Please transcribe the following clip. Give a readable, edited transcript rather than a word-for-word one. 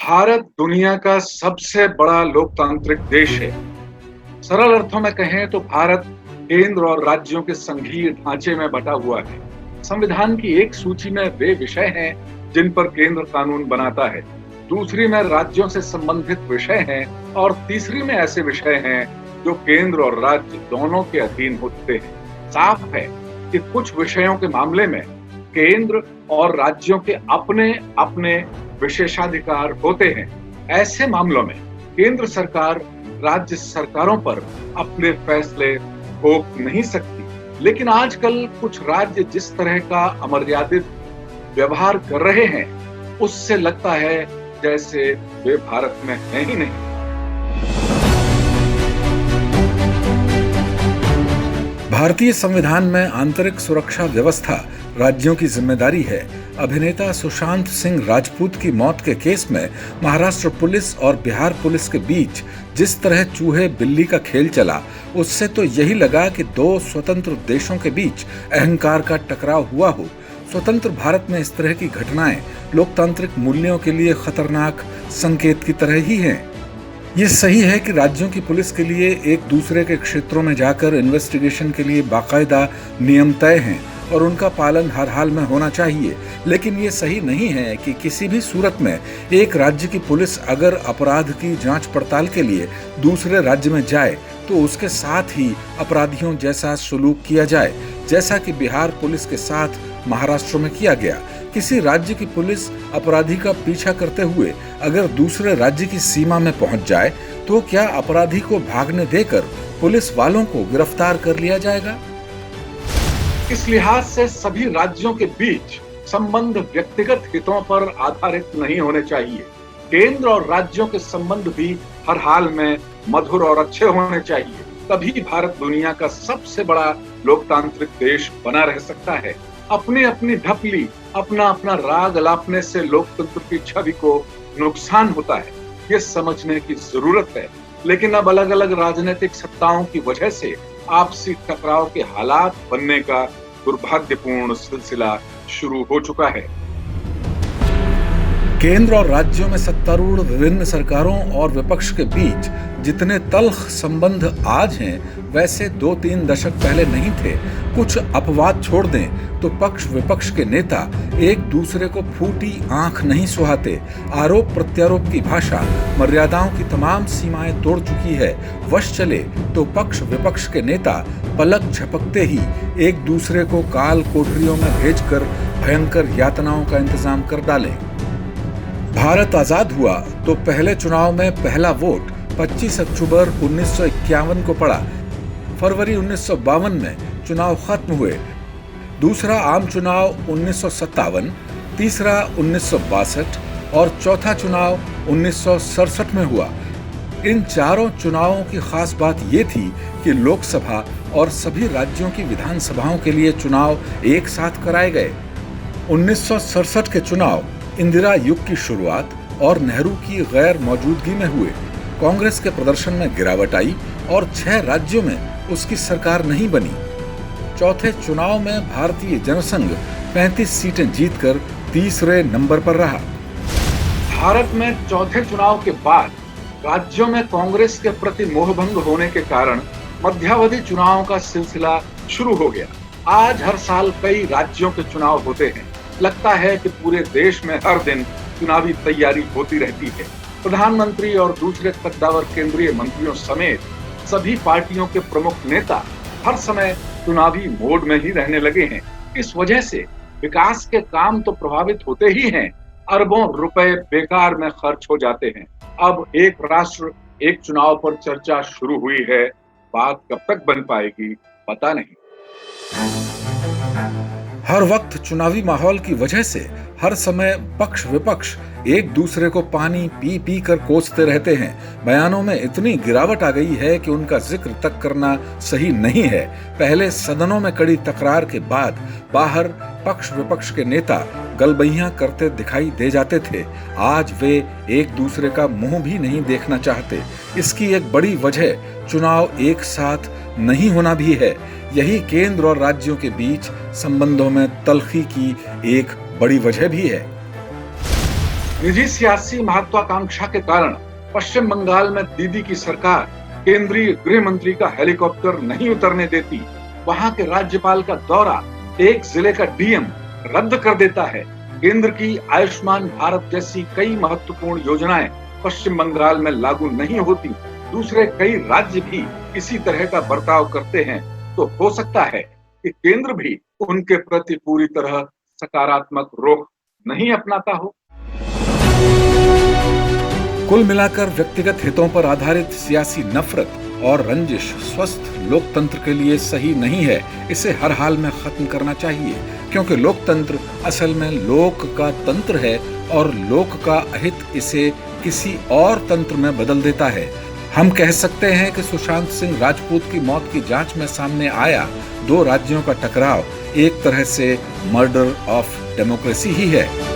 भारत दुनिया का सबसे बड़ा लोकतांत्रिक देश है। सरल अर्थों में कहें तो भारत केंद्र और राज्यों के संघीय ढांचे में बटा हुआ है। संविधान की एक सूची में वे विषय हैं जिन पर केंद्र कानून बनाता है, दूसरी में राज्यों से संबंधित विषय हैं और तीसरी में ऐसे विषय हैं जो केंद्र और राज्य दोनों के अधीन होते हैं। साफ है कि कुछ विषयों के मामले में केंद्र और राज्यों के अपने अपने विशेषाधिकार होते हैं। ऐसे मामलों में केंद्र सरकार राज्य सरकारों पर अपने फैसले थोप नहीं सकती। लेकिन आजकल कुछ राज्य जिस तरह का अमर्यादित व्यवहार कर रहे हैं, उससे लगता है जैसे वे भारत में हैं ही नहीं। भारतीय संविधान में आंतरिक सुरक्षा व्यवस्था राज्यों की जिम्मेदारी है। अभिनेता सुशांत सिंह राजपूत की मौत के केस में महाराष्ट्र पुलिस और बिहार पुलिस के बीच जिस तरह चूहे बिल्ली का खेल चला, उससे तो यही लगा कि दो स्वतंत्र देशों के बीच अहंकार का टकराव हुआ हो। स्वतंत्र भारत में इस तरह की घटनाएं लोकतांत्रिक मूल्यों के लिए खतरनाक संकेत की तरह ही हैं। ये सही है कि राज्यों की पुलिस के लिए एक दूसरे के क्षेत्रों में जाकर इन्वेस्टिगेशन के लिए बाकायदा नियम तय हैं और उनका पालन हर हाल में होना चाहिए। लेकिन ये सही नहीं है कि किसी भी सूरत में एक राज्य की पुलिस अगर अपराध की जांच पड़ताल के लिए दूसरे राज्य में जाए तो उसके साथ ही अपराधियों जैसा सलूक किया जाए, जैसा कि बिहार पुलिस के साथ महाराष्ट्र में किया गया। किसी राज्य की पुलिस अपराधी का पीछा करते हुए अगर दूसरे राज्य की सीमा में पहुंच जाए तो क्या अपराधी को भागने देकर पुलिस वालों को गिरफ्तार कर लिया जाएगा? इस लिहाज से सभी राज्यों के बीच संबंध व्यक्तिगत हितों पर आधारित नहीं होने चाहिए। केंद्र और राज्यों के संबंध भी हर हाल में मधुर और अच्छे होने चाहिए। तभी भारत दुनिया का सबसे बड़ा लोकतांत्रिक देश बना रह सकता है। अपनी अपनी ढपली, अपना अपना राग अलापने से लोकतंत्र की छवि को नुकसान होता है, ये समझने की जरूरत है। लेकिन अब अलग अलग राजनीतिक सत्ताओं की वजह से आपसी टकराव के हालात बनने का दुर्भाग्यपूर्ण सिलसिला शुरू हो चुका है। केंद्र और राज्यों में सत्तारूढ़ विभिन्न सरकारों और विपक्ष के बीच जितने तल्ख संबंध आज हैं, वैसे 2-3 दशक पहले नहीं थे। कुछ अपवाद छोड़ दें तो पक्ष विपक्ष के नेता एक दूसरे को फूटी आंख नहीं सुहाते। आरोप प्रत्यारोप की भाषा मर्यादाओं की तमाम सीमाएं तोड़ चुकी है। वश चले तो पक्ष विपक्ष के नेता पलक झपकते ही एक दूसरे को काल कोठरियों में भेजकर भयंकर यातनाओं का इंतजाम कर डालें। भारत आजाद हुआ तो पहले चुनाव में पहला वोट 25 अक्टूबर 1951 को पड़ा। फरवरी 1952 में चुनाव खत्म हुए। दूसरा आम चुनाव 1957, तीसरा 1962 और चौथा चुनाव 1967 में हुआ। इन चारों चुनावों की खास बात ये थी कि लोकसभा और सभी राज्यों की विधानसभाओं के लिए चुनाव एक साथ कराए गए। 1967 के चुनाव इंदिरा युग की शुरुआत और नेहरू की गैर मौजूदगी में हुए। कांग्रेस के प्रदर्शन में गिरावट आई और 6 राज्यों में उसकी सरकार नहीं बनी। चौथे चुनाव में भारतीय जनसंघ 35 सीटें जीतकर तीसरे नंबर पर रहा। भारत में चौथे चुनाव के बाद राज्यों में कांग्रेस के प्रति मोहभंग होने के कारण मध्यावधि चुनावों का सिलसिला शुरू हो गया। आज हर साल कई राज्यों के चुनाव होते हैं। लगता है कि पूरे देश में हर दिन चुनावी तैयारी होती रहती है। प्रधानमंत्री और दूसरे कद्दावर केंद्रीय मंत्रियों समेत सभी पार्टियों के प्रमुख नेता हर समय चुनावी मोड में ही रहने लगे हैं। इस वजह से विकास के काम तो प्रभावित होते ही हैं, अरबों रुपए बेकार में खर्च हो जाते हैं। अब एक राष्ट्र एक चुनाव पर चर्चा शुरू हुई है। बात कब तक बन पाएगी पता नहीं। हर वक्त चुनावी माहौल की वजह से हर समय पक्ष विपक्ष एक दूसरे को पानी पी पी कर कोसते रहते हैं। बयानों में इतनी गिरावट आ गई है कि उनका जिक्र तक करना सही नहीं है। पहले सदनों में कड़ी तकरार के बाद बाहर पक्ष विपक्ष के नेता गलबैयां करते दिखाई दे जाते थे। आज वे एक दूसरे का मुंह भी नहीं देखना चाहते। इसकी एक बड़ी वजह चुनाव एक साथ नहीं होना भी है। यही केंद्र और राज्यों के बीच संबंधों में तल्खी की एक बड़ी वजह भी है। निजी सियासी महत्वाकांक्षा के कारण पश्चिम बंगाल में दीदी की सरकार केंद्रीय गृह मंत्री का हेलीकॉप्टर नहीं उतरने देती। वहां के राज्यपाल का दौरा एक जिले का डीएम रद्द कर देता है। केंद्र की आयुष्मान भारत जैसी कई महत्वपूर्ण योजनाएं पश्चिम बंगाल में लागू नहीं होती। दूसरे कई राज्य भी इसी तरह का बर्ताव करते हैं। तो हो सकता है कि केंद्र भी उनके प्रति पूरी तरह सकारात्मक रुख नहीं अपनाता हो। कुल मिलाकर व्यक्तिगत हितों पर आधारित सियासी नफरत और रंजिश स्वस्थ लोकतंत्र के लिए सही नहीं है। इसे हर हाल में खत्म करना चाहिए, क्योंकि लोकतंत्र असल में लोक का तंत्र है और लोक का अहित इसे किसी और तंत्र में बदल देता है। हम कह सकते हैं कि सुशांत सिंह राजपूत की मौत की जांच में सामने आया दो राज्यों का टकराव एक तरह से मर्डर ऑफ डेमोक्रेसी ही है।